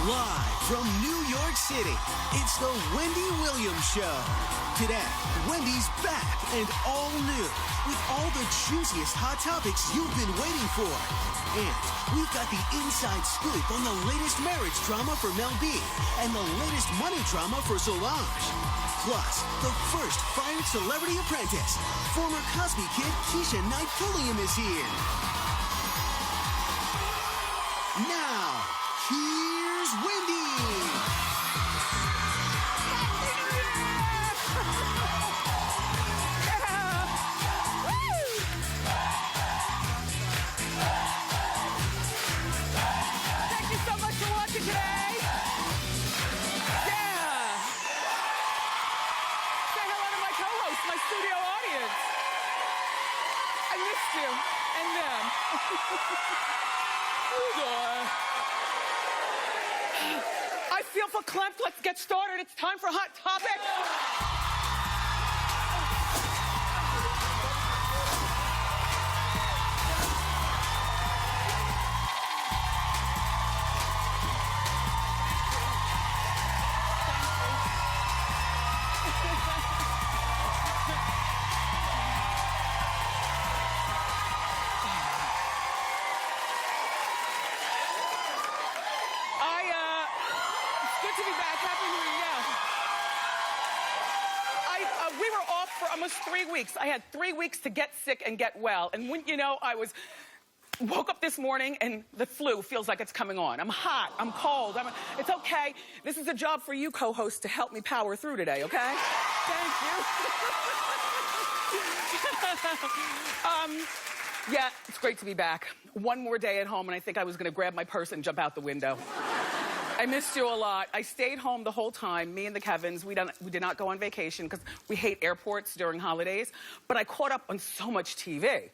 Live from New York City, it's the Wendy Williams Show. Today, Wendy's back and all new with all the juiciest hot topics you've been waiting for. And we've got the inside scoop on the latest marriage drama for Mel B and the latest money drama for Solange. Plus, the first fired celebrity apprentice, former Cosby kid Keisha Knight Pulliam is here. Now, here's Wendy. Thank you so much for watching today. Yeah. Say hello to my co-host, my studio audience. I missed you and them. I feel verklempt. Let's get started. It's time for Hot Topic. It's good to be back. Happy New Year. We were off for almost 3 weeks. I had 3 weeks to get sick and get well. And when you know, woke up this morning and the flu feels like it's coming on. I'm hot, I'm cold, it's okay. This is a job for you co-hosts to help me power through today, okay? Thank you. Yeah, it's great to be back. One more day at home and I think I was gonna grab my purse and jump out the window. I missed you a lot. I stayed home the whole time, me and the Kevins. We did not go on vacation because we hate airports during holidays, but I caught up on so much TV.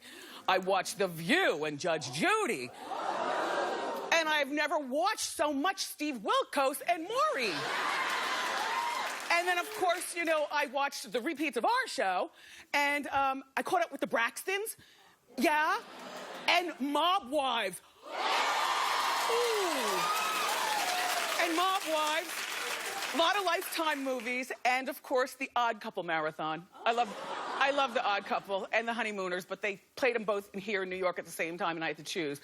I watched The View and Judge Judy. And I've never watched so much Steve Wilkos and Maury. And then, of course, you know, I watched the repeats of our show, and I caught up with the Braxtons. Yeah. And Mob Wives. Ooh. And Mob Wives, a lot of Lifetime movies, and of course, The Odd Couple marathon. I love The Odd Couple and The Honeymooners, but they played them both here in New York at the same time, and I had to choose.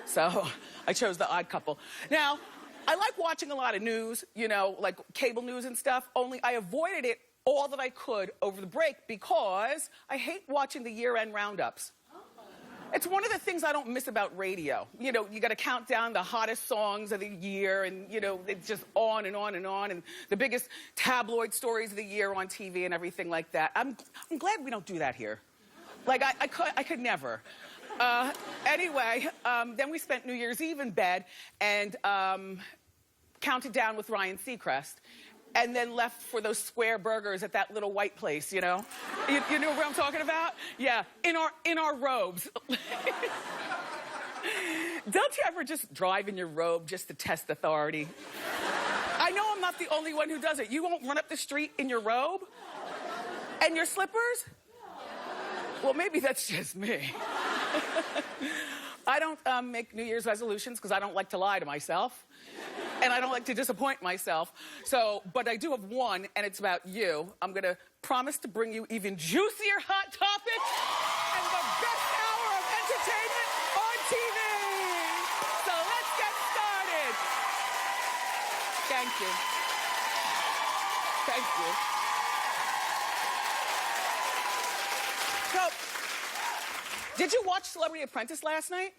So I chose The Odd Couple. Now, I like watching a lot of news, you know, like cable news and stuff, only I avoided it all that I could over the break because I hate watching the year-end roundups. It's one of the things I don't miss about radio. You know, you got to count down the hottest songs of the year, and, you know, it's just on and on and on, and the biggest tabloid stories of the year on TV and everything like that. I'm glad we don't do that here. Like, I could never. Anyway, then we spent New Year's Eve in bed and counted down with Ryan Seacrest. And then left for those square burgers at that little white place, you know? You know what I'm talking about? Yeah, in our robes. Don't you ever just drive in your robe just to test authority? I know I'm not the only one who does it. You won't run up the street in your robe? And your slippers? Well, maybe that's just me. I don't make New Year's resolutions because I don't like to lie to myself. And I don't like to disappoint myself. So, but I do have one, and it's about you. I'm gonna promise to bring you even juicier hot topics and the best hour of entertainment on TV. So let's get started. Thank you. Thank you. So, did you watch Celebrity Apprentice last night?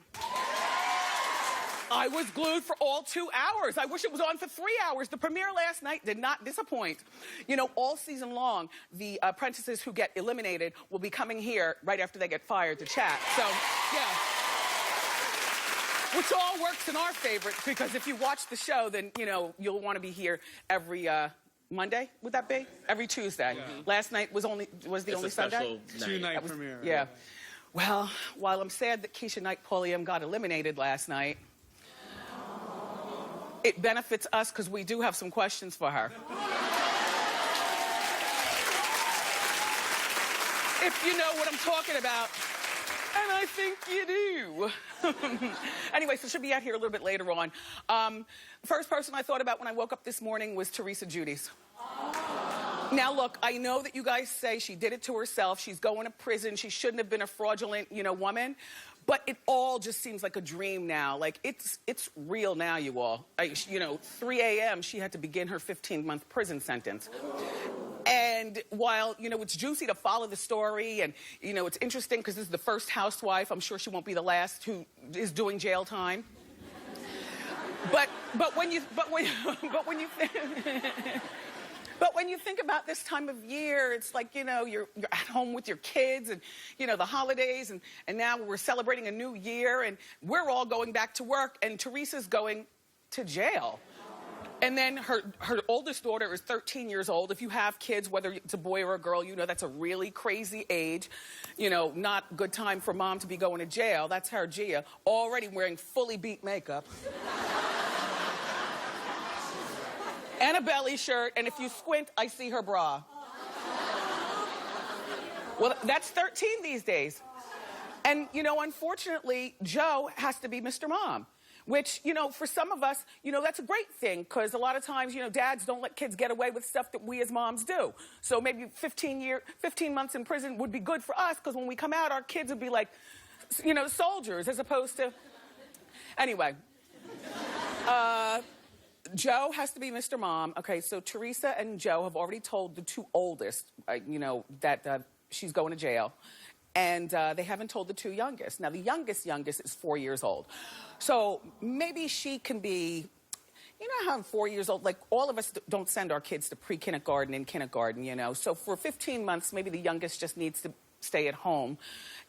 I was glued for all 2 hours. I wish it was on for 3 hours. The premiere last night did not disappoint. You know, all season long, the apprentices who get eliminated will be coming here right after they get fired to chat. So, yeah. Which all works in our favor, because if you watch the show, then, you know, you'll want to be here every Monday, would that be? Every Tuesday. Yeah. Last night was the only Sunday? Two-night premiere. Yeah. Well, while I'm sad that Keisha Knight Pulliam got eliminated last night, it benefits us because we do have some questions for her. If you know what I'm talking about. And I think you do. Anyway, so she'll be out here a little bit later on. First person I thought about when I woke up this morning was Teresa Giudice. Now, look, I know that you guys say she did it to herself. She's going to prison. She shouldn't have been a fraudulent, woman. But it all just seems like a dream now. Like, it's real now, you all. 3 a.m., she had to begin her 15-month prison sentence. And while, it's juicy to follow the story and, it's interesting because this is the first housewife, I'm sure she won't be the last, who is doing jail time. But when you think about this time of year, it's like, you're at home with your kids and, the holidays, and now we're celebrating a new year, and we're all going back to work, and Teresa's going to jail. And then her oldest daughter is 13 years old. If you have kids, whether it's a boy or a girl, that's a really crazy age. Not a good time for mom to be going to jail. That's her, Gia, already wearing fully beat makeup. And a belly shirt, and if you squint, I see her bra. Well, that's 13 these days. And, unfortunately, Joe has to be Mr. Mom, which, for some of us, that's a great thing, because a lot of times, dads don't let kids get away with stuff that we as moms do. So maybe 15 months in prison would be good for us, because when we come out, our kids would be like, soldiers, as opposed to... Anyway. Joe has to be Mr. Mom. Okay, so Teresa and Joe have already told the two oldest, that she's going to jail. And they haven't told the two youngest. Now, the youngest is 4 years old. So maybe she can be, how I'm 4 years old, like all of us don't send our kids to pre-kindergarten and kindergarten, So for 15 months, maybe the youngest just needs to stay at home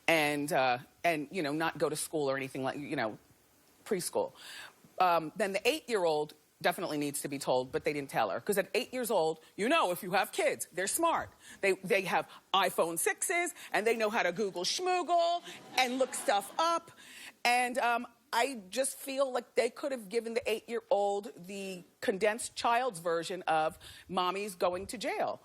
and not go to school or anything like, preschool. Then the 8-year-old definitely needs to be told, but they didn't tell her. Because at 8 years old, if you have kids, they're smart. They have iPhone 6s, and they know how to Google schmoogle and look stuff up. And I just feel like they could have given the 8-year-old the condensed child's version of mommy's going to jail.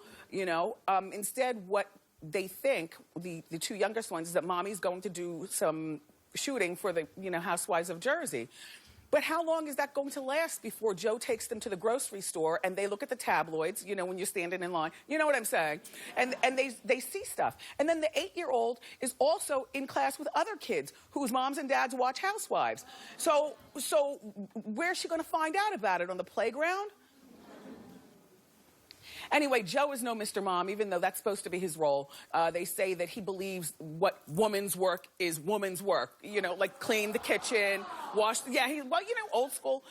Instead, what they think, the two youngest ones, is that mommy's going to do some shooting for the, Housewives of Jersey. But how long is that going to last before Joe takes them to the grocery store and they look at the tabloids, when you're standing in line? You know what I'm saying? And they see stuff. And then the 8-year-old is also in class with other kids whose moms and dads watch Housewives. So where's she going to find out about it? On the playground? Anyway, Joe is no Mr. Mom, even though that's supposed to be his role. They say that he believes what woman's work is woman's work. Like clean the kitchen, wash. Old school.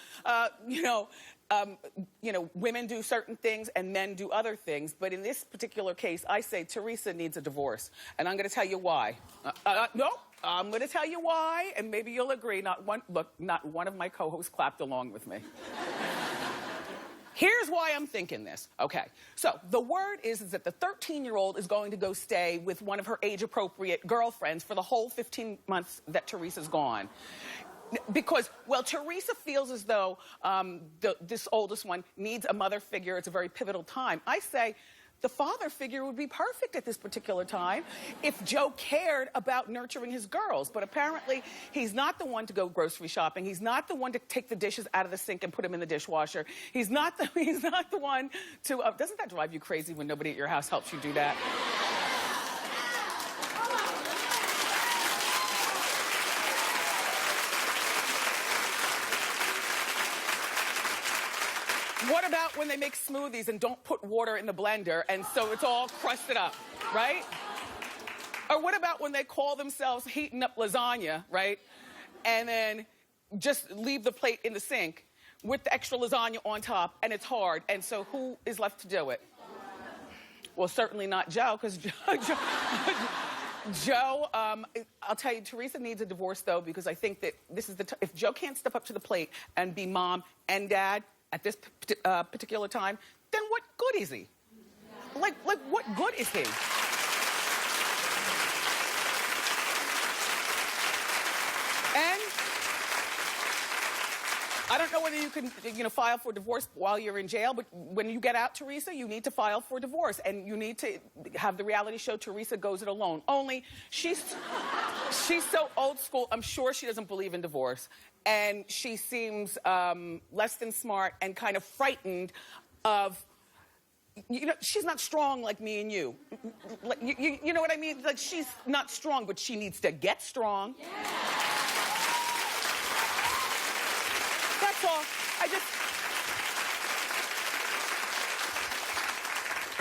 Women do certain things and men do other things. But in this particular case, I say Teresa needs a divorce. And I'm going to tell you why. No, I'm going to tell you why, and maybe you'll agree. Not one of my co-hosts clapped along with me. Here's why I'm thinking this. Okay, so the word is that the 13-year-old is going to go stay with one of her age-appropriate girlfriends for the whole 15 months that Teresa's gone. Because, Teresa feels as though this oldest one needs a mother figure. It's a very pivotal time. I say the father figure would be perfect at this particular time if Joe cared about nurturing his girls. But apparently, he's not the one to go grocery shopping. He's not the one to take the dishes out of the sink and put them in the dishwasher. He's not the one to... doesn't that drive you crazy when nobody at your house helps you do that? What about when they make smoothies and don't put water in the blender and so it's all crusted up, right? Or what about when they call themselves heating up lasagna, right? And then just leave the plate in the sink with the extra lasagna on top and it's hard. And so who is left to do it? Well, certainly not Joe, because Joe, I'll tell you, Teresa needs a divorce, though, because I think that this is if Joe can't step up to the plate and be mom and dad at this particular time, then what good is he? Like what good is he? I don't know whether you can, file for divorce while you're in jail, but when you get out, Teresa, you need to file for divorce, and you need to have the reality show Teresa Goes It Alone. Only she's so old school. I'm sure she doesn't believe in divorce, and she seems less than smart and kind of frightened of. She's not strong like me and you. Like, you know what I mean? Like, she's not strong, but she needs to get strong. Yeah. That's all.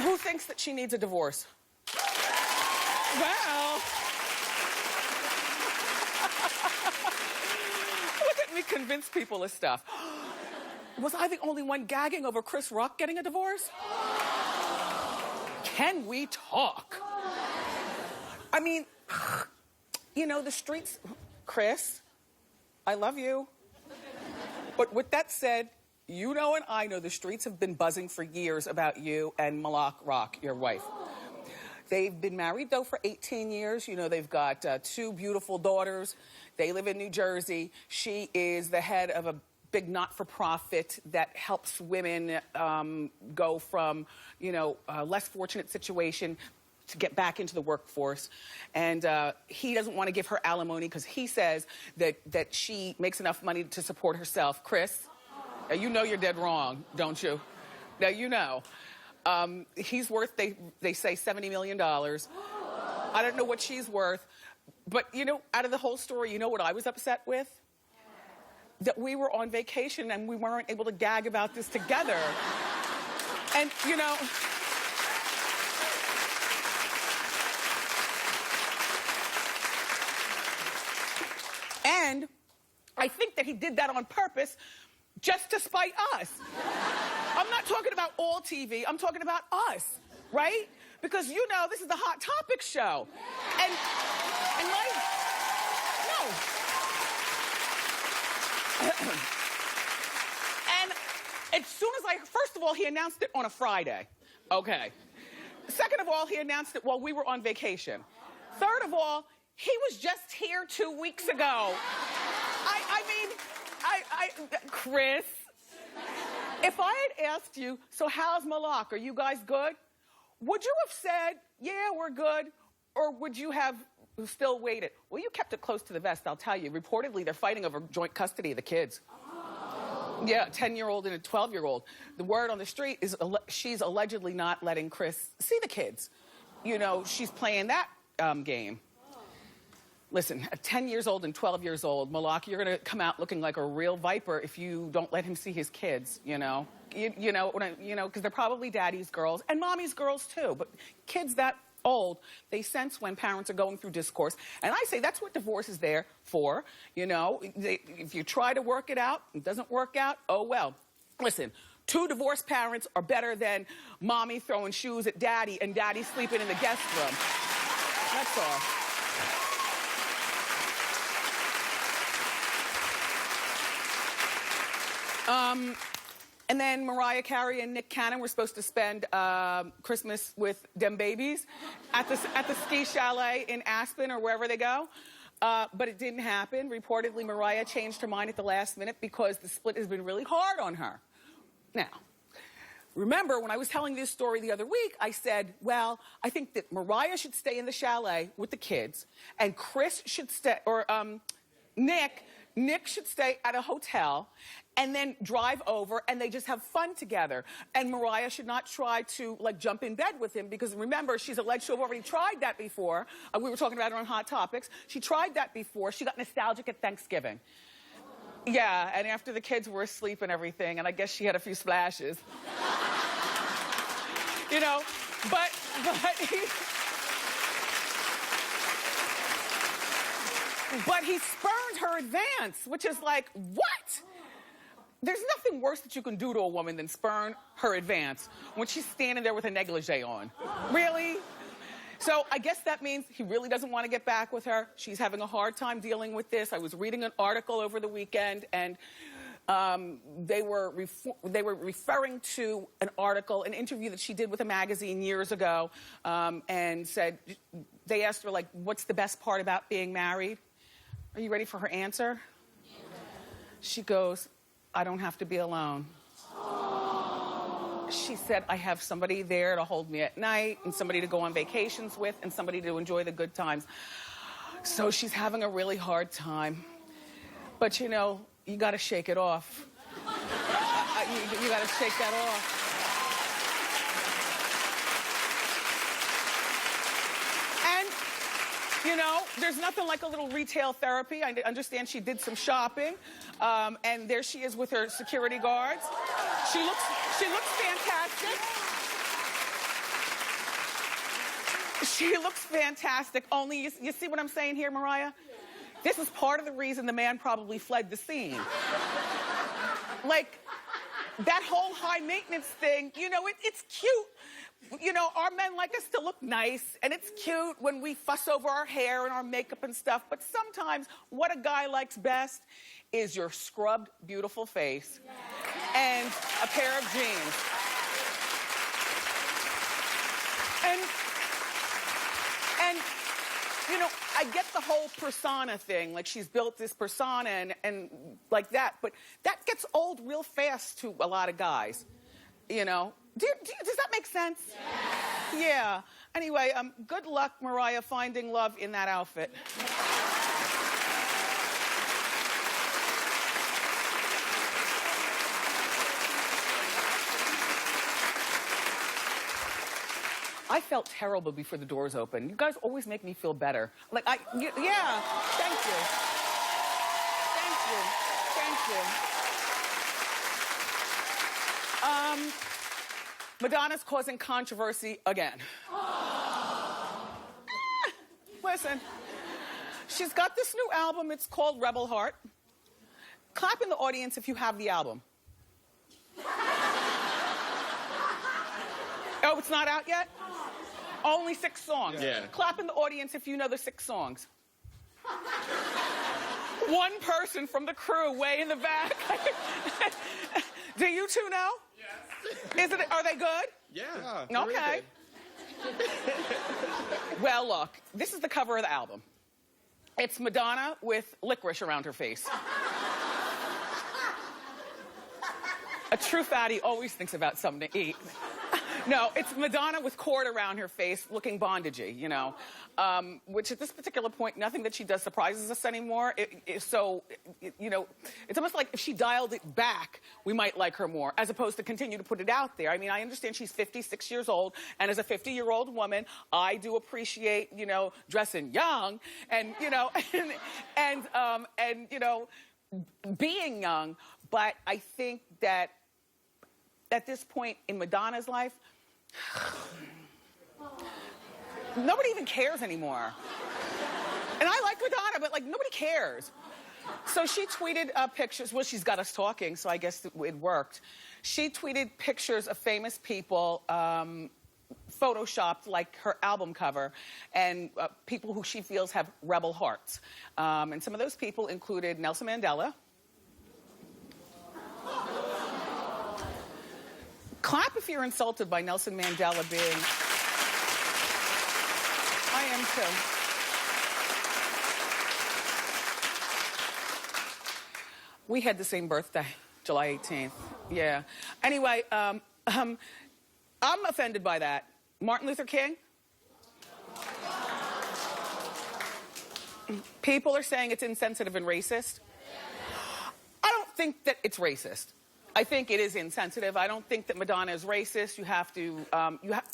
Who thinks that she needs a divorce? Well. Look at me convince people of stuff. Was I the only one gagging over Chris Rock getting a divorce? Can we talk? I mean, the streets... Chris, I love you. But with that said, and I know the streets have been buzzing for years about you and Malak Rock, your wife. They've been married, though, for 18 years. They've got 2 beautiful daughters. They live in New Jersey. She is the head of a big not-for-profit that helps women go from, a less fortunate situation to get back into the workforce. And he doesn't want to give her alimony because he says that she makes enough money to support herself. Chris, you know you're dead wrong, don't you? Now you know. He's worth, they say, $70 million. I don't know what she's worth. But, out of the whole story, you know what I was upset with? That we were on vacation and we weren't able to gag about this together. And, and I think that he did that on purpose just to spite us. I'm not talking about all TV, I'm talking about us, right? Because, this is the Hot Topics show. And and as soon as first of all, he announced it on a Friday. Okay. Second of all, he announced it while we were on vacation. Third of all, he was just here 2 weeks ago. Chris, if I had asked you, so how's Malak? Are you guys good? Would you have said, yeah, we're good? Or would you have still waited? Well, you kept it close to the vest, I'll tell you. Reportedly, they're fighting over joint custody of the kids. Yeah, a 10-year-old and a 12-year-old. The word on the street is she's allegedly not letting Chris see the kids. She's playing that game. Listen, at 10 years old and 12 years old, Malak, you're going to come out looking like a real viper if you don't let him see his kids, because they're probably daddy's girls and mommy's girls, too. But kids that old, they sense when parents are going through discourse. And I say that's what divorce is there for. If you try to work it out, it doesn't work out, oh well. Listen, 2 divorced parents are better than mommy throwing shoes at daddy and daddy sleeping in the guest room. That's all. And then Mariah Carey and Nick Cannon were supposed to spend Christmas with them babies at the ski chalet in Aspen or wherever they go. But it didn't happen. Reportedly, Mariah changed her mind at the last minute because the split has been really hard on her. Now, remember, when I was telling this story the other week, I said, well, I think that Mariah should stay in the chalet with the kids, and Chris should stay, or Nick should stay at a hotel and then drive over and they just have fun together. And Mariah should not try to, jump in bed with him because, remember, she's alleged to have already tried that before. We were talking about it on Hot Topics. She tried that before. She got nostalgic at Thanksgiving. Yeah, and after the kids were asleep and everything, and I guess she had a few splashes. But he spurned her advance, which is like, what? There's nothing worse that you can do to a woman than spurn her advance when she's standing there with a negligee on. Really? So I guess that means he really doesn't want to get back with her. She's having a hard time dealing with this. I was reading an article over the weekend, and they were referring to an interview that she did with a magazine years ago, and said, they asked her, what's the best part about being married? Are you ready for her answer? She goes, I don't have to be alone. She said, I have somebody there to hold me at night and somebody to go on vacations with and somebody to enjoy the good times. So she's having a really hard time. But, you know, you got to shake it off. You got to shake that off. You know, there's nothing like a little retail therapy. I understand she did some shopping, and there she is with her security guards. She looks fantastic. She looks fantastic. Only, you see what I'm saying here, Mariah? This is part of the reason the man probably fled the scene. Like, that whole high maintenance thing, you know, it's cute. You know, our men like us to look nice, and it's cute when we fuss over our hair and our makeup and stuff, but sometimes what a guy likes best is your scrubbed, beautiful face and a pair of jeans. And you know, I get the whole persona thing, like she's built this persona and like that, but that gets old real fast to a lot of guys, you know? Does that make sense? Yes. Yeah. Anyway, good luck, Mariah, finding love in that outfit. I felt terrible before the doors opened. You guys always make me feel better. Like, yeah, thank you. Thank you. Madonna's causing controversy again. Listen, she's got this new album. It's called Rebel Heart. Clap in the audience if you have the album. Oh, it's not out yet? Only 6 songs. Yeah. Clap in the audience if you know the 6 songs. One person from the crew way in the back. Do you two know? Yes. Are they good? Yeah. Okay. Well, look, this is the cover of the album. It's Madonna with licorice around her face. A true fatty always thinks about something to eat. No, it's Madonna with cord around her face, looking bondagey, you know. Which at this particular point, nothing that she does surprises us anymore. You know, it's almost like if she dialed it back, we might like her more, as opposed to continue to put it out there. I mean, I understand she's 56 years old, and as a 50-year-old woman, I do appreciate, you know, dressing young, and, you know, and you know, being young. But I think that at this point in Madonna's life, nobody even cares anymore. And I like Madonna, but like nobody cares. So she tweeted pictures. Well, she's got us talking, so I guess it worked. She tweeted pictures of famous people, photoshopped like her album cover, and people who she feels have rebel hearts. And some of those people included Nelson Mandela. Clap if you're insulted by Nelson Mandela being... I am too. We had the same birthday, July 18th. Yeah. Anyway, I'm offended by that. Martin Luther King? People are saying it's insensitive and racist. I don't think that it's racist. I think it is insensitive. I don't think that Madonna is racist. You have to,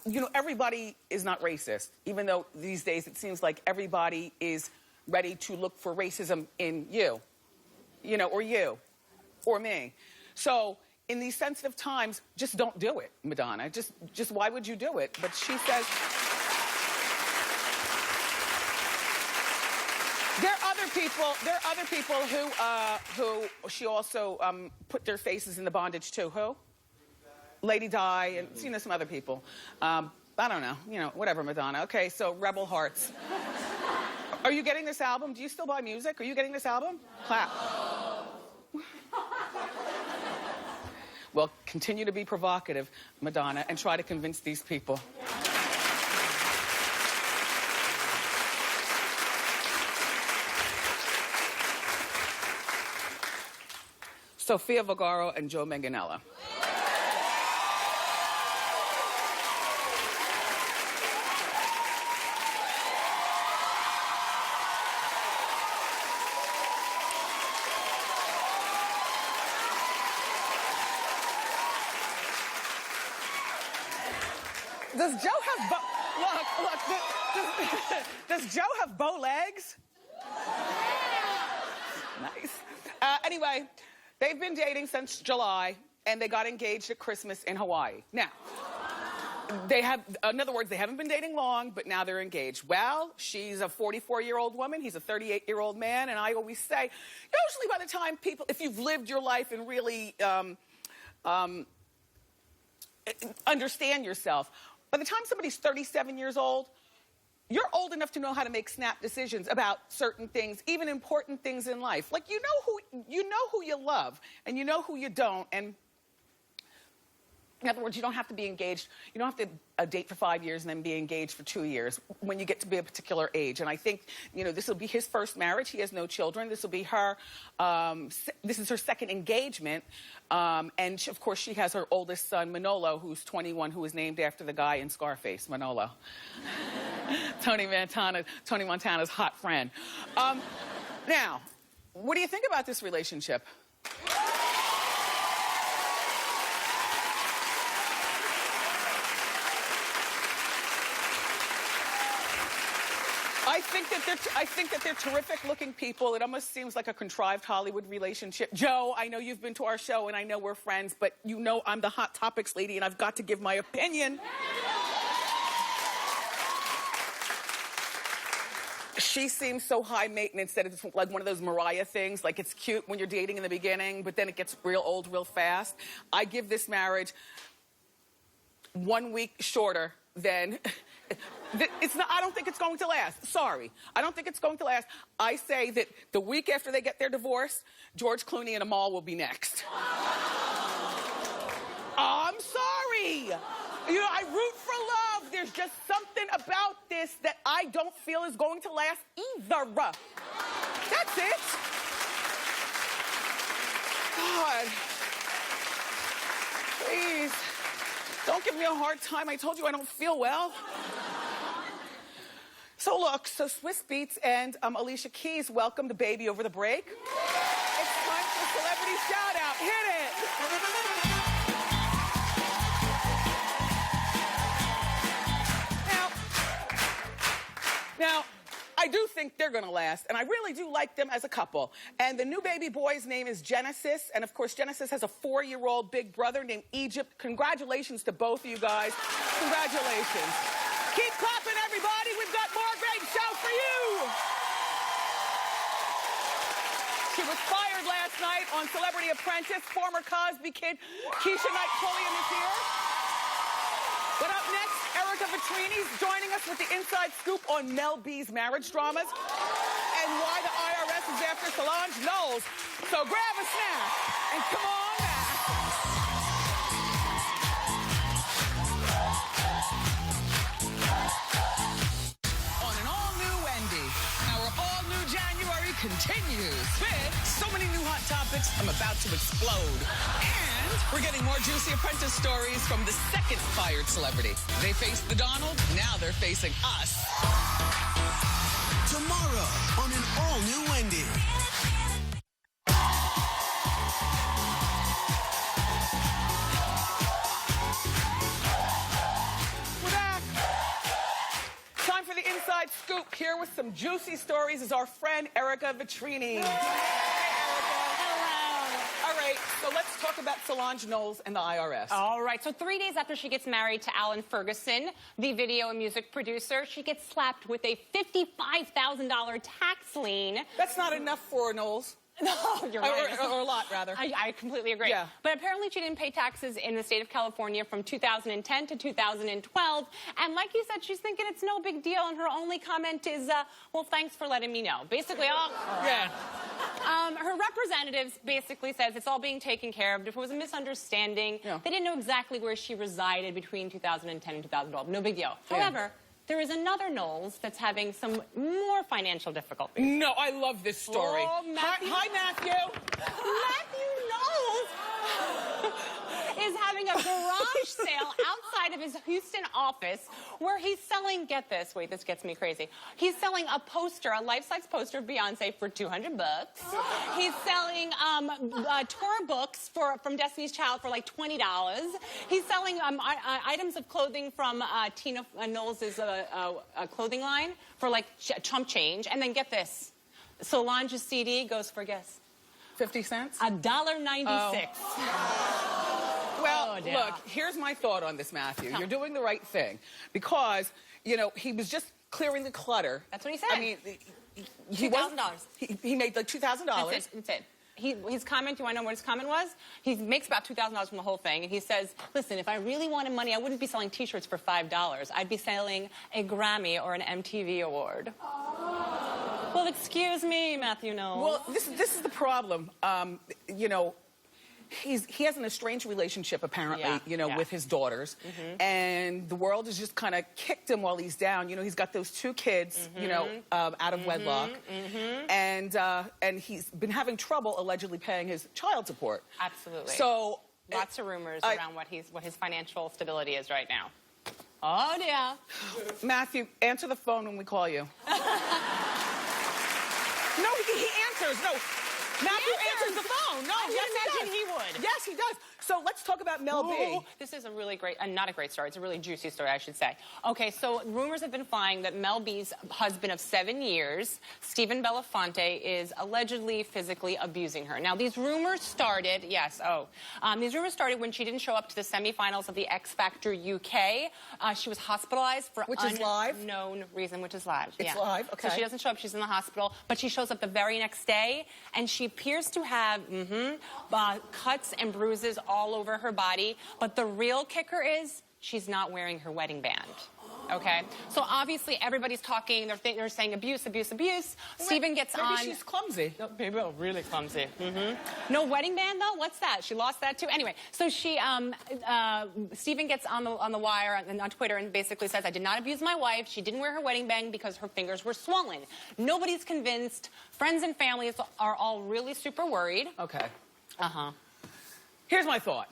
you know, everybody is not racist, even though these days it seems like everybody is ready to look for racism in you know, or you, or me. So in these sensitive times, just don't do it, Madonna. Just why would you do it? But she says... There are other people who she also put their faces in the bondage too. Who? Lady Di and you know some other people. I don't know. You know, whatever, Madonna. Okay, so Rebel Hearts. Are you getting this album? Do you still buy music? Are you getting this album? Clap. Well, continue to be provocative, Madonna, and try to convince these people. Sofia Vergara and Joe Manganiello. Does Joe have does Joe have bow legs? Nice. Anyway, they've been dating since July, and they got engaged at Christmas in Hawaii. Now, in other words, they haven't been dating long, but now they're engaged. Well, she's a 44-year-old woman, he's a 38-year-old man, and I always say, usually by the time people, if you've lived your life and really understand yourself, by the time somebody's 37 years old, you're old enough to know how to make snap decisions about certain things, even important things in life. Like, you know who you love, and you know who you don't, and in other words, you don't have to be engaged. You don't have to date for 5 years and then be engaged for 2 years when you get to be a particular age. And I think, you know, this will be his first marriage. He has no children. This will be her, this is her second engagement. And of course, she has her oldest son, Manolo, who's 21, who is named after the guy in Scarface, Manolo. Tony Montana's hot friend. Now, what do you think about this relationship? I think that they're terrific-looking people. It almost seems like a contrived Hollywood relationship. Joe, I know you've been to our show, and I know we're friends, but you know I'm the Hot Topics lady, and I've got to give my opinion. She seems so high maintenance that it's like one of those Mariah things, like it's cute when you're dating in the beginning, but then it gets real old real fast. I give this marriage 1 week shorter than... I don't think it's going to last. Sorry. I don't think it's going to last. I say that the week after they get their divorce, George Clooney and Amal will be next. I'm sorry. You know, I root for love. There's just something about this that I don't feel is going to last either. That's it. God. Please. Don't give me a hard time. I told you I don't feel well. So look, Swiss Beats and Alicia Keys welcomed the baby over the break. It's time for Celebrity Shout Out. Hit it. Now, I do think they're gonna last, and I really do like them as a couple. And the new baby boy's name is Genesis, and of course, Genesis has a 4-year-old big brother named Egypt. Congratulations to both of you guys. Congratulations. Keep clapping, everybody. We've got more great show for you. She was fired last night on Celebrity Apprentice. Former Cosby kid Keisha Knight Pulliam is here. But up next, Erica Vitrini's joining us with the inside scoop on Mel B's marriage dramas and why the IRS is after Solange Knowles. So grab a snack and come on back. On an all-new Wendy, our all-new January continues with so many new hot topics, I'm about to explode. And we're getting more juicy Apprentice stories from the second fired celebrity. They faced the Donald, now they're facing us. Tomorrow on an all-new Wendy. We're back. Time for the inside scoop. Here with some juicy stories is our friend Erica Vitrini. So let's talk about Solange Knowles and the IRS. All right. So 3 days after she gets married to Alan Ferguson, the video and music producer, she gets slapped with a $55,000 tax lien. That's not enough for Knowles. No, you're right. Or a lot, rather. I completely agree. Yeah. But apparently she didn't pay taxes in the state of California from 2010 to 2012. And like you said, she's thinking it's no big deal. And her only comment is, well, thanks for letting me know. Basically, yeah. Her representatives basically says it's all being taken care of. If it was a misunderstanding, they didn't know exactly where she resided between 2010 and 2012. No big deal. Yeah. However, there is another Knowles that's having some more financial difficulties. No, I love this story. Oh, Matthew. Hi, Matthew. Matthew Knowles is having a garage sale outside of his Houston office where he's selling, get this, wait, this gets me crazy. He's selling a poster, a life-size poster of Beyonce for $200. He's selling tour books from Destiny's Child for like $20. He's selling items of clothing from Tina Knowles' clothing line for like chump change. And then get this, Solange's CD goes for, guess? 50 cents? $1.96. Well, look, here's my thought on this, Matthew. You're doing the right thing because, you know, he was just clearing the clutter. That's what he said. I mean, $2,000. He made like $2,000. That's it. His comment, do I know what his comment was? He makes about $2,000 from the whole thing, and he says, listen, if I really wanted money, I wouldn't be selling T-shirts for $5. I'd be selling a Grammy or an MTV award. Well, excuse me, Matthew Knowles. Well, this is the problem. You know, he has an estranged relationship, apparently, with his daughters. And the world has just kind of kicked him while he's down. You know, he's got those two kids, out of wedlock. And he's been having trouble allegedly paying his child support. Absolutely. So lots of rumors around what his financial stability is right now. Oh, dear. Matthew, answer the phone when we call you. No, he answers. No. Matthew answers the phone. No, I imagine he would. Yes, he does. So let's talk about Mel B. This is a really great, not a great story. It's a really juicy story, I should say. Okay, so rumors have been flying that Mel B's husband of 7 years, Stephen Belafonte, is allegedly physically abusing her. Now, these rumors started, these rumors started when she didn't show up to the semifinals of the X Factor UK. She was hospitalized for unknown reason, which is live. It's live, okay. So she doesn't show up, she's in the hospital, but she shows up the very next day, and she appears to have cuts and bruises all over her body, but the real kicker is she's not wearing her wedding band. Okay, so obviously everybody's talking. They're saying abuse, abuse, abuse. Stephen gets on. Maybe she's clumsy. No, maybe really clumsy. No wedding band though. What's that? She lost that too. Anyway, so Stephen gets on the wire on Twitter and basically says, "I did not abuse my wife. She didn't wear her wedding band because her fingers were swollen." Nobody's convinced. Friends and families are all really super worried. Okay. Here's my thought.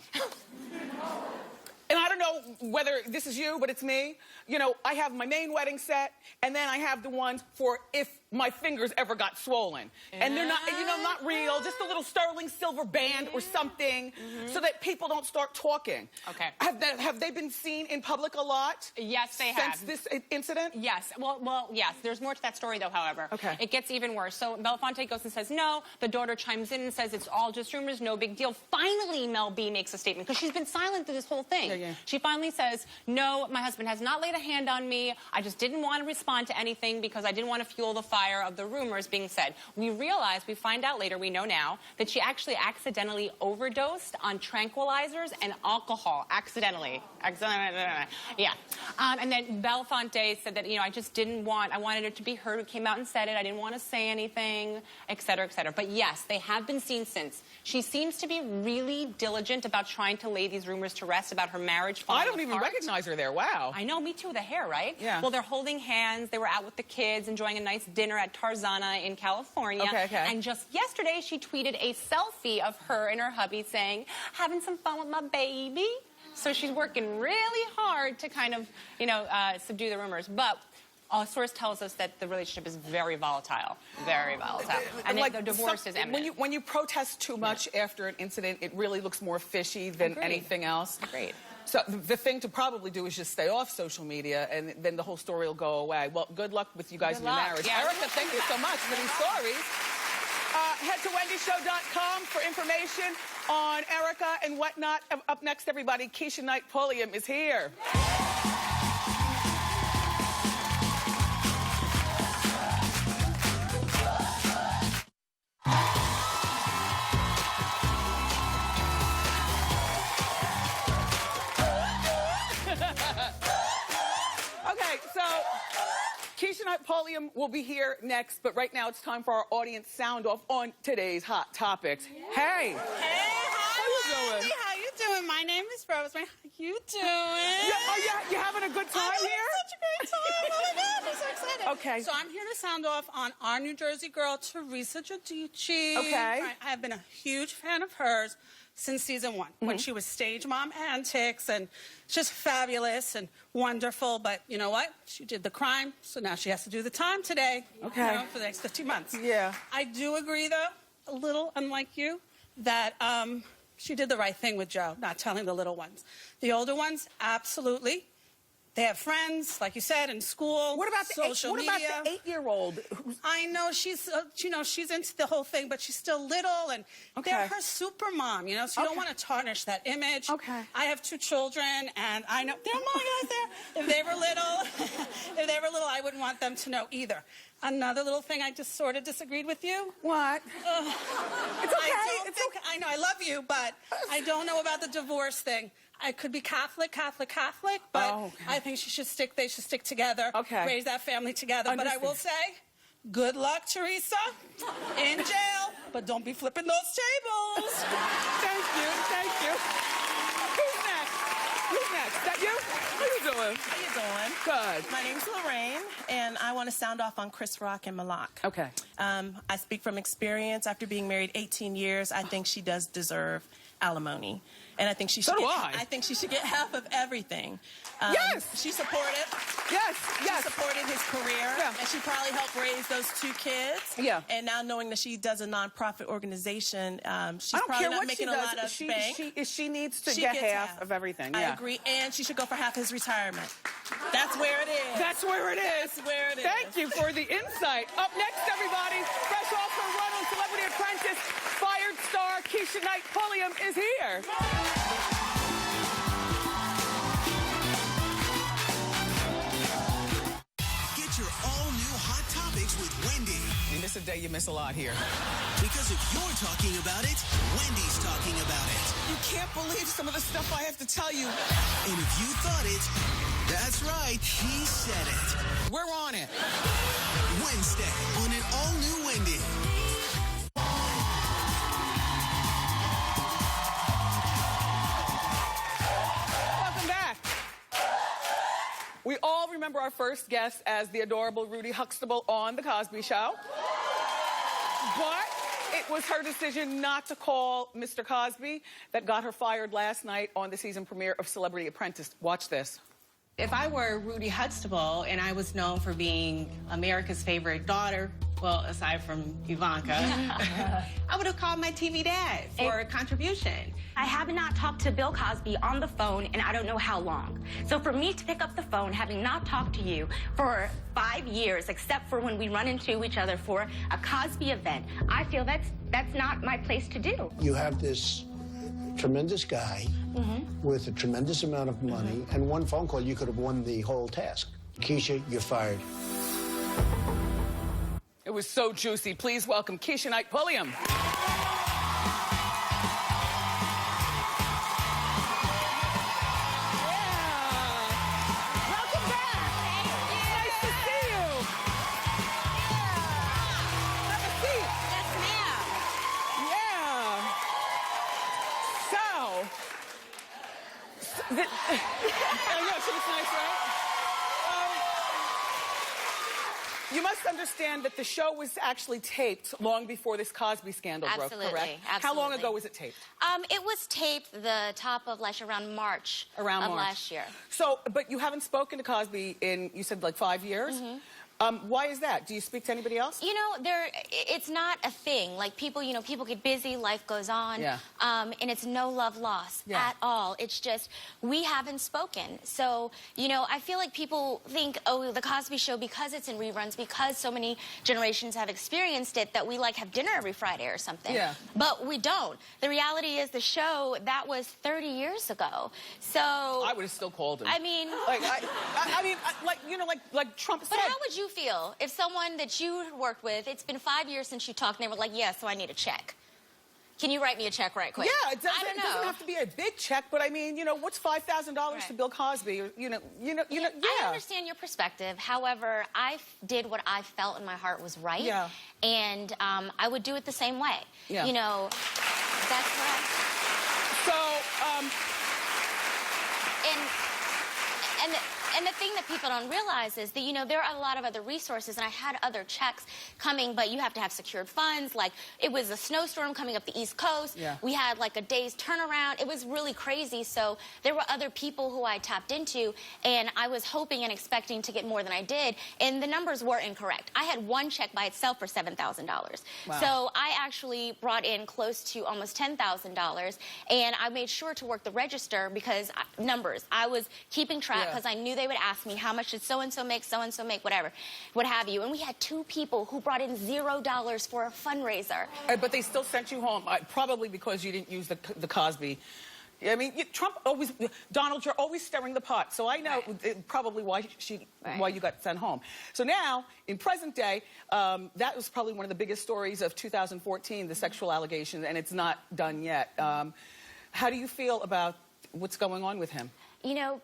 And I don't know whether this is you, but it's me. You know, I have my main wedding set, and then I have the ones for if my fingers ever got swollen. And they're not, not real, just a little sterling silver band or something, so that people don't start talking. Okay. Have they been seen in public a lot? Yes, they have. Since this incident? Yes. Well, yes. There's more to that story, though, however. Okay. It gets even worse. So Belafonte goes and says no. The daughter chimes in and says it's all just rumors, no big deal. Finally, Mel B makes a statement, because she's been silent through this whole thing. Yeah. She finally says, no, my husband has not laid a hand on me. I just didn't want to respond to anything because I didn't want to fuel the fire of the rumors being said. We find out later, we know now, that she actually accidentally overdosed on tranquilizers and alcohol. Accidentally. Yeah. And then Belafonte said that, I just I wanted it to be her who came out and said it. I didn't want to say anything, et cetera, et cetera. But yes, they have been seen since. She seems to be really diligent about trying to lay these rumors to rest about her marriage falling apart. I don't even recognize her there. Wow. I know, me too, the hair, right? Yeah. Well, they're holding hands. They were out with the kids, enjoying a nice dinner at Tarzana in California. Okay. And just yesterday, she tweeted a selfie of her and her hubby saying, having some fun with my baby. So she's working really hard to kind of, subdue the rumors. But a source tells us that the relationship is very volatile. Very volatile. And the divorce is imminent. When you protest too much after an incident, it really looks more fishy than anything else. Agreed. So the thing to probably do is just stay off social media, and then the whole story will go away. Well, good luck with you guys in your marriage. Yeah. Erica, thank you so much for these stories. Head to wendyshow.com for information on Erica and whatnot. Up next, everybody, Keisha Knight Pulliam is here. Okay, so Keisha Knight Pulliam will be here next, but right now it's time for our audience sound-off on today's Hot Topics. Hey! Hey, hi, Wendy. How you doing? My name is Rosemary. How you doing? You having a good time here? I'm having such a a great time. Oh my God, I'm so excited. Okay. So I'm here to sound off on our New Jersey girl, Teresa Giudice. Okay. I have been a huge fan of hers since season 1, when she was stage mom antics, and just fabulous and wonderful. But you know what? She did the crime, so now she has to do the time today. Okay. You know, for the next 15 months. Yeah. I do agree, though, a little unlike you, that she did the right thing with Joe, not telling the little ones. The older ones, absolutely. They have friends, like you said, in school. What about social media? What about the 8-year-old? I know she's, she's into the whole thing, but she's still little, and they're her super mom, so you don't want to tarnish that image. Okay. I have 2 children, and I know they're my guys there. If they were little, I wouldn't want them to know either. Another little thing I just sort of disagreed with you. What? It's okay. I know I love you, but I don't know about the divorce thing. I could be Catholic, but I think they should stick together, raise that family together. But I will say, good luck, Teresa, in jail, but don't be flipping those tables. Thank you. Who's next? Is that you? How you doing? How you doing? Good. My name's Lorraine, and I want to sound off on Chris Rock and Malak. Okay. I speak from experience. After being married 18 years, I think she does deserve alimony. And I think she should I think she should get half of everything. Yes! She supported. Yes. She supported his career. Yeah. And she probably helped raise those 2 kids. Yeah. And now knowing that she does a nonprofit organization, she's I don't probably care not what making she does. a lot of bank. She needs to She get gets half of everything. I Yeah. agree. And she should go for half his retirement. That's where it is. That's where it is. That's where it is. Thank you for the insight. Up next, everybody, fresh off her run on Celebrity Apprentice, fired star Keisha Knight Pulliam is here. Get your all-new Hot Topics with Wendy. And this is a day you miss a lot here. Because if you're talking about it, Wendy's talking about it. You can't believe some of the stuff I have to tell you. And if you thought it, that's right, he said it. We're on it. Wednesday on an all-new Wendy. Welcome back. We all remember our first guest as the adorable Rudy Huxtable on The Cosby Show. But it was her decision not to call Mr. Cosby that got her fired last night on the season premiere of Celebrity Apprentice. Watch this. If I were Rudy Huxtable and I was known for being America's favorite daughter, well, aside from Ivanka, I would have called my TV dad for a contribution. I have not talked to Bill Cosby on the phone in I don't know how long. So for me to pick up the phone, having not talked to you for 5 years, except for when we run into each other for a Cosby event, I feel that's not my place to do. You have this tremendous guy with a tremendous amount of money, and one phone call, you could have won the whole task. Keisha, you're fired. It was so juicy. Please welcome Keisha Knight Pulliam. I know, she was nice, right? You must understand that the show was actually taped long before this Cosby scandal broke, correct? Absolutely. How long ago was it taped? It was taped the top of around March of last year. So, but you haven't spoken to Cosby in, you said, like 5 years? Why is that? Do you speak to anybody else? You know, it's not a thing. Like, people, people get busy, life goes on. Yeah. And it's no love lost at all. It's just, we haven't spoken. So, I feel like people think, oh, The Cosby Show, because it's in reruns, because so many generations have experienced it, that we, have dinner every Friday or something. Yeah. But we don't. The reality is the show, that was 30 years ago. So... I would have still called him. I mean... like Trump said... But how would you feel if someone that you worked with, it's been 5 years since you talked, and they were like, yeah, so I need a check. Can you write me a check right quick? Yeah, it doesn't have to be a big check, but I mean, what's $5,000 to Bill Cosby? Yeah. I understand your perspective. However, I did what I felt in my heart was right. Yeah. And I would do it the same way. Yeah. That's right. So, And the thing that people don't realize is that, you know, there are a lot of other resources, and I had other checks coming, but you have to have secured funds. Like, it was a snowstorm coming up the East Coast. Yeah. We had, like, a day's turnaround. It was really crazy. So there were other people who I tapped into, and I was hoping and expecting to get more than I did, and the numbers were incorrect. I had one check by itself for $7,000. Wow. So I actually brought in close to almost $10,000, and I made sure to work the register because numbers. I was keeping track because I knew they would ask me how much did so-and-so make, whatever, what have you. And we had 2 people who brought in $0 for a fundraiser. But they still sent you home, probably because you didn't use the Cosby. I mean, Donald, you're always stirring the pot. So I know probably why you got sent home. So now, in present day, that was probably one of the biggest stories of 2014, the sexual allegations, and it's not done yet. How do you feel about what's going on with him? You know,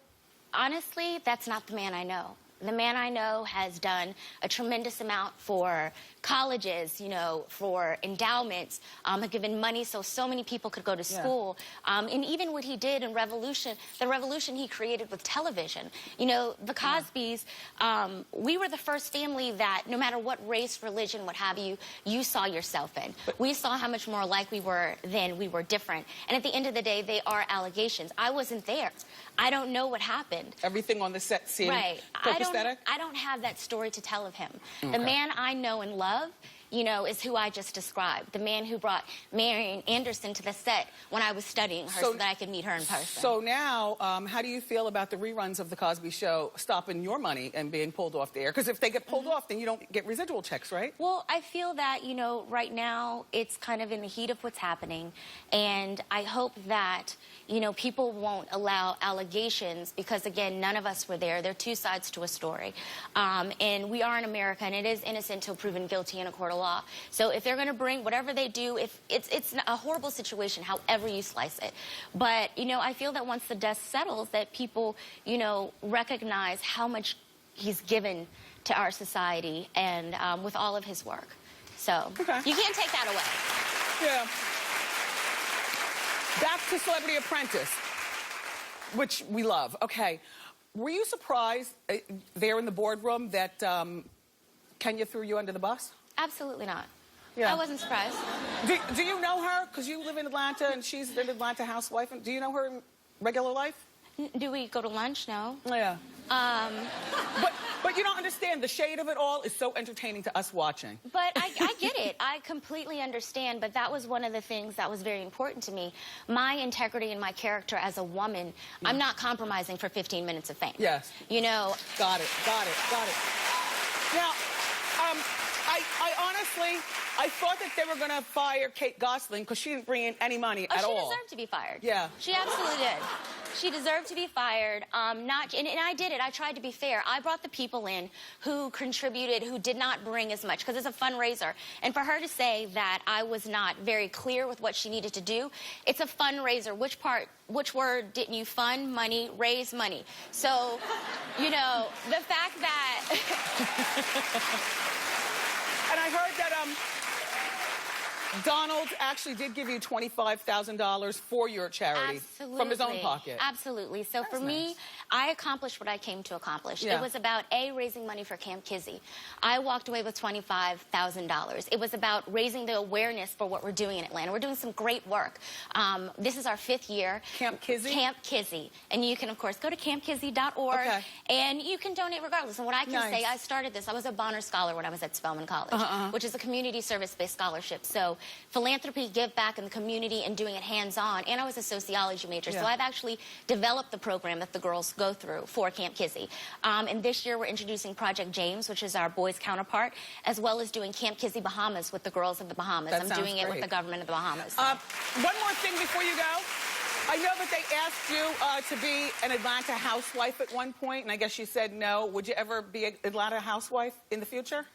honestly, that's not the man I know. The man I know has done a tremendous amount for colleges, you know, for endowments, have given money so many people could go to school. And even what he did in Revolution, the revolution he created with television. You know, the Cosbys, we were the first family that no matter what race, religion, what have you, you saw yourself in. We saw how much more alike we were than we were different. And at the end of the day, they are allegations. I wasn't there. I don't know what happened. Everything on the set seemed copacetic? I don't have that story to tell of him. The man I know and love, you know, is who I just described. The man who brought Marian Anderson to the set when I was studying her so that I could meet her in person. So now, how do you feel about the reruns of The Cosby Show stopping your money and being pulled off the air? Because if they get pulled off, then you don't get residual checks, right? Well, I feel that, you know, right now it's kind of in the heat of what's happening. And I hope that, you know, people won't allow allegations because, again, none of us were there. There are 2 sides to a story. And we are in America, and it is innocent until proven guilty in a court of law. So if they're going to bring whatever they do, if it's a horrible situation, however you slice it. But, you know, I feel that once the dust settles, that people, you know, recognize how much he's given to our society and with all of his work. So you can't take that away. Yeah. Back to Celebrity Apprentice, which we love. Okay. Were you surprised there in the boardroom that Kenya threw you under the bus? Absolutely not. Yeah. I wasn't surprised. Do you know her? Because you live in Atlanta and she's an Atlanta housewife. Do you know her in regular life? Do we go to lunch? No. Yeah. But you don't understand. The shade of it all is so entertaining to us watching. But I get it. I completely understand. But that was one of the things that was very important to me. My integrity and my character as a woman, I'm not compromising for 15 minutes of fame. Yes. You know. Got it. Now, I honestly, I thought that they were going to fire Kate Gosselin because she didn't bring in any money at all. She deserved to be fired. Yeah. She absolutely did. She deserved to be fired. And I did it. I tried to be fair. I brought the people in who contributed, who did not bring as much, because it's a fundraiser. And for her to say that I was not very clear with what she needed to do, it's a fundraiser. Which word didn't you fund? Money, raise money. So, you know, the fact that... And I heard that Donald actually did give you $25,000 for your charity from his own pocket. Absolutely. So for me, I accomplished what I came to accomplish. Yeah. It was about, raising money for Camp Kizzy. I walked away with $25,000. It was about raising the awareness for what we're doing in Atlanta. We're doing some great work. This is our 5th year. Camp Kizzy? Camp Kizzy. And you can, of course, go to campkizzy.org. And you can donate regardless. And what I can say, I started this. I was a Bonner Scholar when I was at Spelman College, which is a community service-based scholarship. So philanthropy, give back in the community, and doing it hands-on. And I was a sociology major, so I've actually developed the program that the girls go through for Camp Kizzy. And this year we're introducing Project James, which is our boys' counterpart, as well as doing Camp Kizzy Bahamas with the girls of the Bahamas. I'm doing it with the government of the Bahamas. So. One more thing before you go. I know that they asked you to be an Atlanta housewife at one point, and I guess you said no. Would you ever be an Atlanta housewife in the future?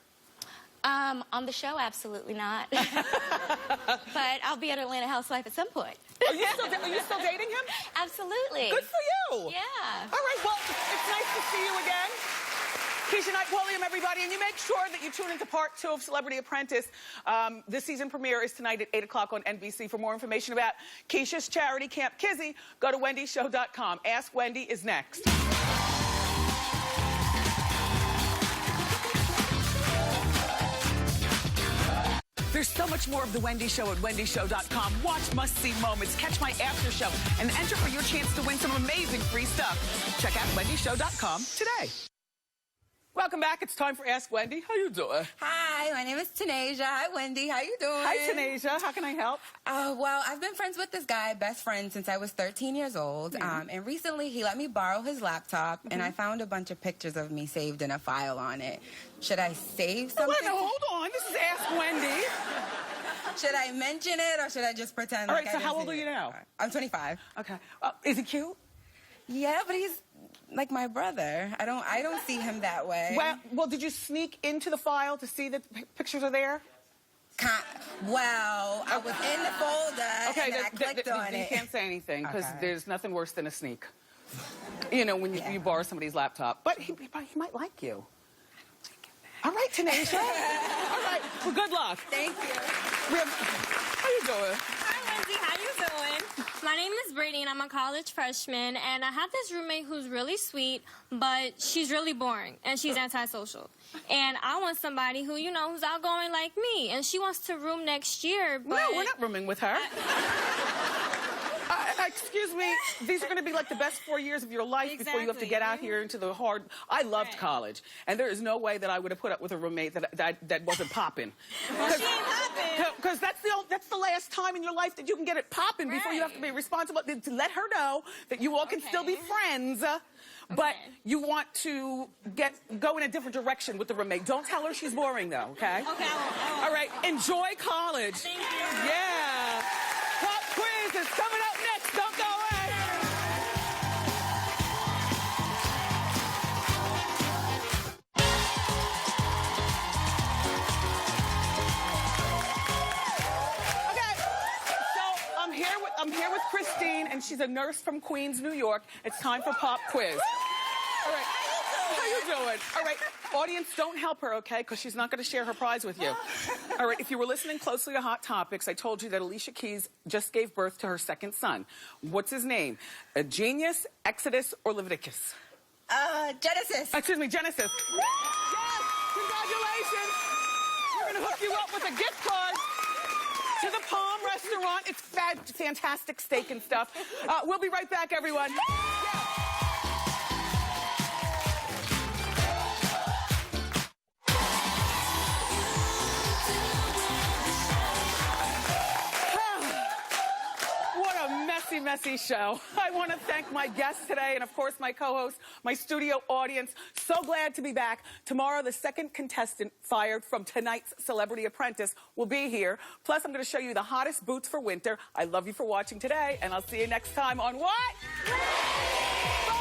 On the show, absolutely not. But I'll be an Atlanta housewife at some point. Are you still dating him? Absolutely. Good for you. Yeah. All right, well, it's nice to see you again. Keisha Knight-Pulliam, everybody, and you make sure that you tune into part 2 of Celebrity Apprentice. The season premiere is tonight at 8 o'clock on NBC. For more information about Keisha's charity, Camp Kizzy, go to wendyshow.com. Ask Wendy is next. There's so much more of The Wendy Show at wendyshow.com. Watch must-see moments, catch my after show, and enter for your chance to win some amazing free stuff. Check out wendyshow.com today. Welcome back. It's time for Ask Wendy. How you doing? Hi, my name is Tanasia. Hi, Wendy. How you doing? Hi, Tanasia. How can I help? Well, I've been friends with this guy, best friend, since I was 13 years old. And recently, he let me borrow his laptop, and I found a bunch of pictures of me saved in a file on it. Should I save something? Wait, no, hold on. This is Ask Wendy. Should I mention it, or should I just pretend? All right, like so I how didn't old are see you it? now? I'm 25. Okay. Is he cute? Yeah, but he's like my brother. I don't see him that way. Well, did you sneak into the file to see that pictures are there? Well, I was in the folder and I clicked on it. You can't say anything because there's nothing worse than a sneak. You know, when you borrow somebody's laptop. But he might like you. All right, Tanisha. All right. Well, good luck. Thank you. How you doing? Hi, Wendy. How you doing? My name is Brittany, and I'm a college freshman, and I have this roommate who's really sweet, but she's really boring, and she's antisocial. And I want somebody who, you know, who's outgoing like me, and she wants to room next year, but... No, we're not rooming with her. Excuse me, these are going to be like the best 4 years of your life before you have to get out here into the hard... I loved college, and there is no way that I would have put up with a roommate that wasn't popping. Well, she ain't popping. Because that's the last time in your life that you can get it popping before you have to be responsible. To let her know that you all can still be friends, but you want to go in a different direction with the roommate. Don't tell her she's boring, though, okay? Okay, I won't. All right, enjoy college. Thank you. Yeah. Pop quiz is coming up next. Don't go away. Okay, so I'm here with Christine, and she's a nurse from Queens, New York. It's time for Pop Quiz. All right. How you doing? All right. Audience, don't help her, okay? Because she's not going to share her prize with you. All right. If you were listening closely to Hot Topics, I told you that Alicia Keys just gave birth to her second son. What's his name? A Genius, Exodus, or Leviticus? Genesis. Excuse me, Genesis. Yes! Congratulations! We're going to hook you up with a gift card to the Palm Restaurant. It's fantastic steak and stuff. We'll be right back, everyone. Messy show. I want to thank my guests today and, of course, my co-host, my studio audience. So glad to be back. Tomorrow, the second contestant fired from tonight's Celebrity Apprentice will be here. Plus, I'm going to show you the hottest boots for winter. I love you for watching today, and I'll see you next time on what? Bye!